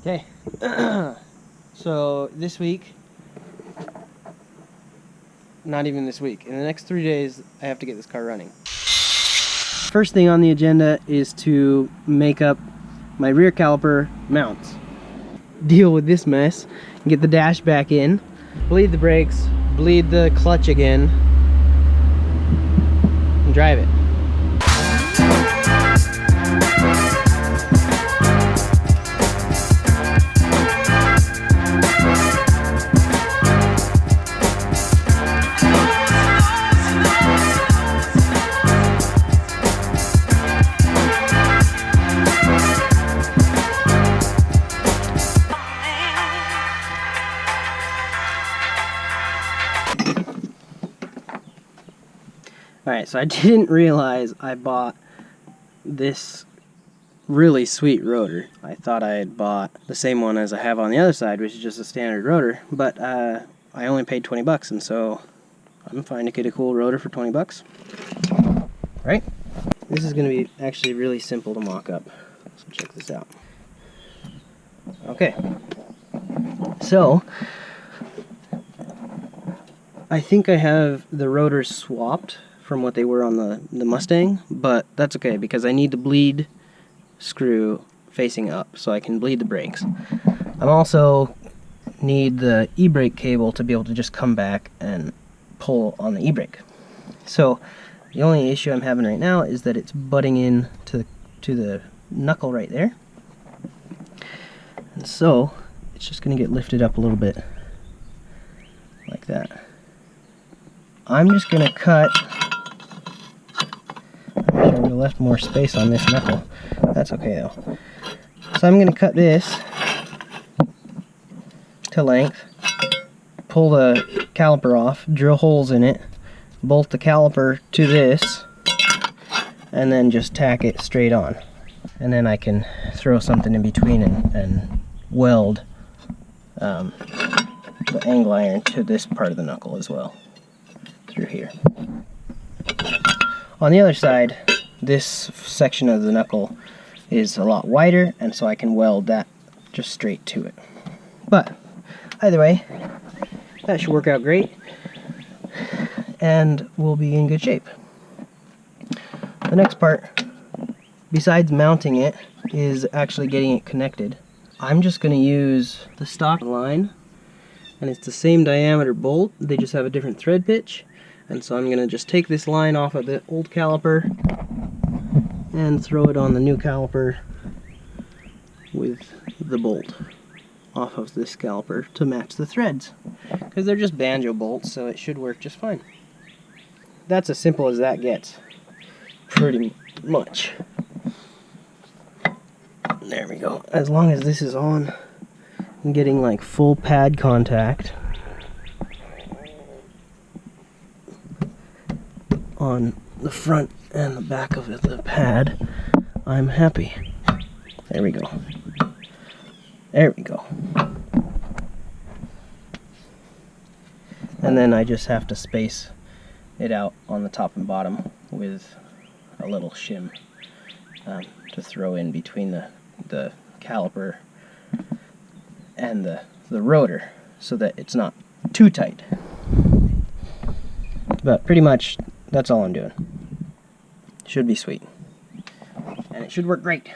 Okay, so this week, not even this week, in the next 3 days I have to get this car running. First thing on the agenda is to make up my rear caliper mounts, deal with this mess, get the dash back in, bleed the brakes, bleed the clutch again, and drive it. Alright, so I didn't realize I bought this really sweet rotor. I thought I had bought the same one as I have on the other side, which is just a standard rotor, but I only paid 20 bucks, and so I'm fine to get a cool rotor for 20 bucks. Right? This is going to be actually really simple to mock up, so check this out. Okay, so I think I have the rotors swapped from what they were on the Mustang, but that's okay because I need the bleed screw facing up so I can bleed the brakes. I also need the e-brake cable to be able to just come back and pull on the e-brake. So the only issue I'm having right now is that it's butting in to the knuckle right there, and so it's just going to get lifted up a little bit like that. I'm just going to cut. I should have left more space on this knuckle. That's okay though. So I'm going to cut this to length, pull the caliper off, drill holes in it, bolt the caliper to this, and then just tack it straight on. And then I can throw something in between and weld the angle iron to this part of the knuckle as well, through here. On the other side, this section of the knuckle is a lot wider, and so I can weld that just straight to it. But either way, that should work out great, and we'll be in good shape. The next part, besides mounting it, is actually getting it connected. I'm just going to use the stock line, and it's the same diameter bolt, they just have a different thread pitch. And so I'm going to just take this line off of the old caliper and throw it on the new caliper with the bolt off of this caliper to match the threads. Because they're just banjo bolts, so it should work just fine. That's as simple as that gets. Pretty much. There we go. As long as this is on, I'm getting like full pad contact on the front and the back of the pad, I'm happy. There we go. There we go. And then I just have to space it out on the top and bottom with a little shim to throw in between the caliper and the rotor so that it's not too tight. But pretty much that's all I'm doing. Should be sweet. And it should work great.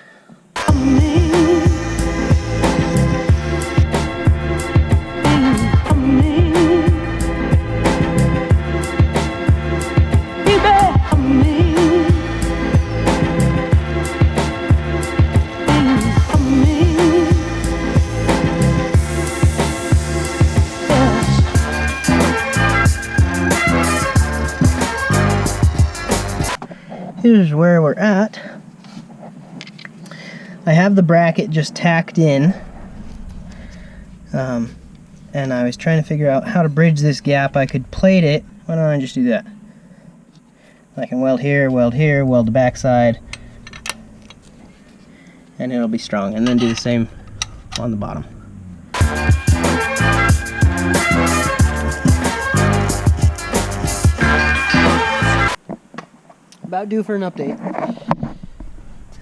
Here's where we're at. I have the bracket just tacked in, and I was trying to figure out how to bridge this gap. I could plate it. Why don't I just do that? I can weld here, weld the back side, and it'll be strong, and then do the same on the bottom. About due for an update.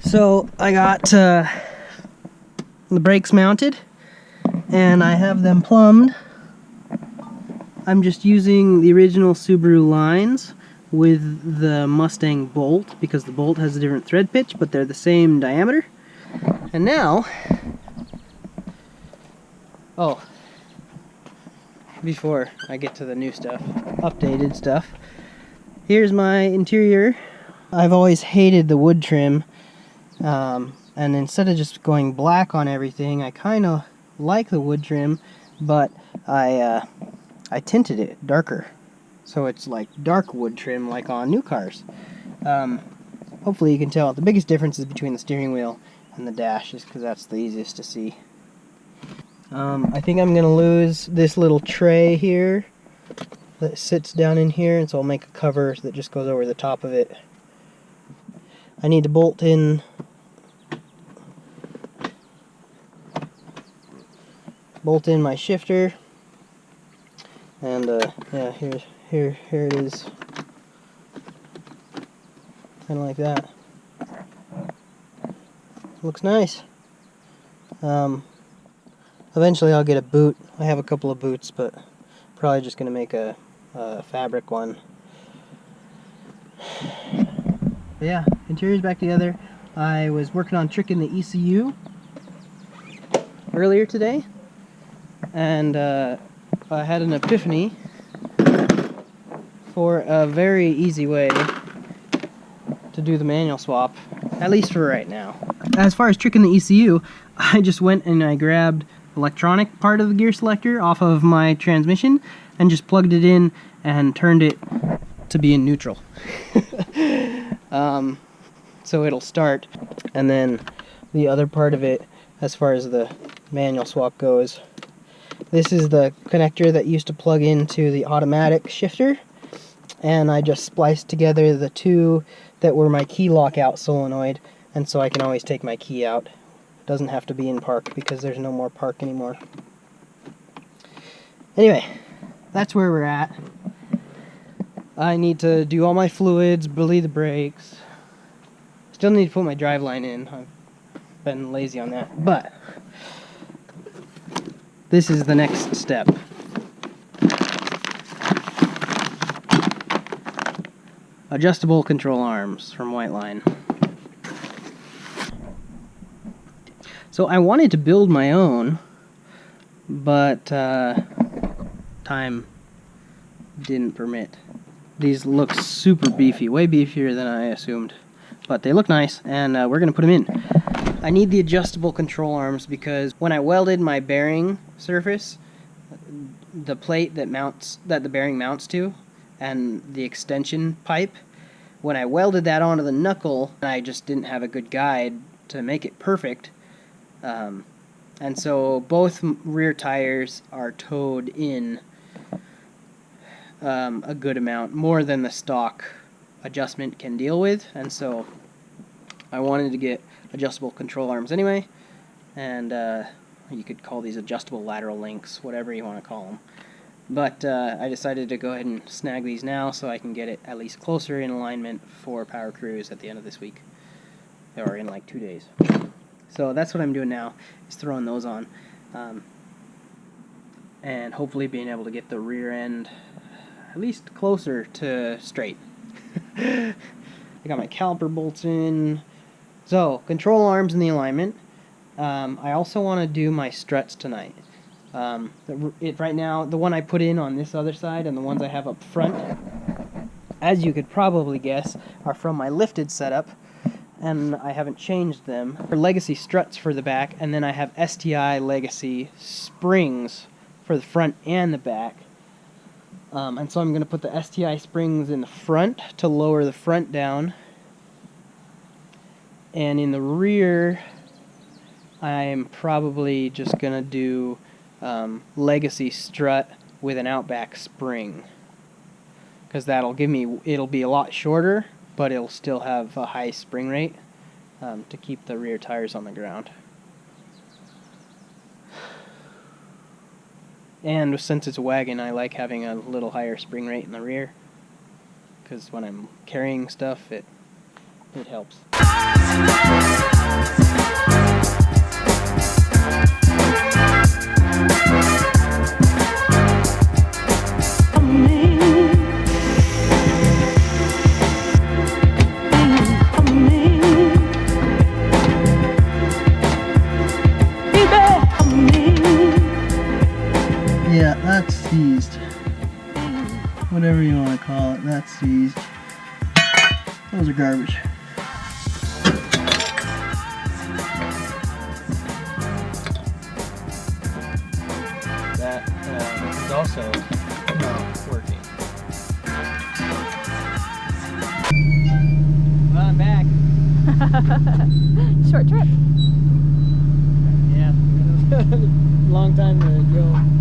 So I got the brakes mounted, and I have them plumbed. I'm just using the original Subaru lines with the Mustang bolt, because the bolt has a different thread pitch, but they're the same diameter. And now, oh, before I get to the new stuff, updated stuff, here's my interior. I've always hated the wood trim, and instead of just going black on everything, I kind of like the wood trim, but I tinted it darker, so it's like dark wood trim like on new cars. Hopefully you can tell the biggest difference is between the steering wheel and the dash, just because that's the easiest to see. I think I'm gonna lose this little tray here that sits down in here, and so I'll make a cover that just goes over the top of it. I need to bolt in my shifter, and yeah, here it is, kind of like that. Looks nice. Eventually I'll get a boot. I have a couple of boots, but probably just gonna make a fabric one. But yeah, interior's back together. I was working on tricking the ECU earlier today, and I had an epiphany for a very easy way to do the manual swap, at least for right now. As far as tricking the ECU, I just went and I grabbed the electronic part of the gear selector off of my transmission and just plugged it in and turned it to be in neutral. So it'll start, and then the other part of it, as far as the manual swap goes, this is the connector that used to plug into the automatic shifter, and I just spliced together the two that were my key lockout solenoid, and so I can always take my key out. It doesn't have to be in park because there's no more park anymore. Anyway, that's where we're at. I need to do all my fluids, bleed the brakes. Still need to put my driveline in. I've been lazy on that, but this is the next step. Adjustable control arms from Whiteline. So I wanted to build my own, but time didn't permit. These look super beefy, way beefier than I assumed, but they look nice, and we're gonna put them in. I need the adjustable control arms because when I welded my bearing surface, the plate that the bearing mounts to, and the extension pipe, when I welded that onto the knuckle, I just didn't have a good guide to make it perfect. And so both rear tires are towed in a good amount, more than the stock adjustment can deal with, and so I wanted to get adjustable control arms anyway, and you could call these adjustable lateral links, whatever you want to call them. But I decided to go ahead and snag these now so I can get it at least closer in alignment for Powercruise at the end of this week, or in like 2 days. So that's what I'm doing now, is throwing those on, and hopefully being able to get the rear end at least closer to straight. I got my caliper bolts in. So, control arms in the alignment. I also want to do my struts tonight. Right now, the one I put in on this other side and the ones I have up front, as you could probably guess, are from my lifted setup, and I haven't changed them. They're legacy struts for the back, and then I have STI legacy springs for the front and the back. And so I'm going to put the STI springs in the front to lower the front down. And in the rear, I'm probably just going to do legacy strut with an outback spring. Because that'll give me, it'll be a lot shorter, but it'll still have a high spring rate to keep the rear tires on the ground. And since it's a wagon, I like having a little higher spring rate in the rear, because when I'm carrying stuff, it helps. seized. Whatever you want to call it, that's seized. Those are garbage. That is also not working. Well, I'm back. Short trip. Yeah, long time to go.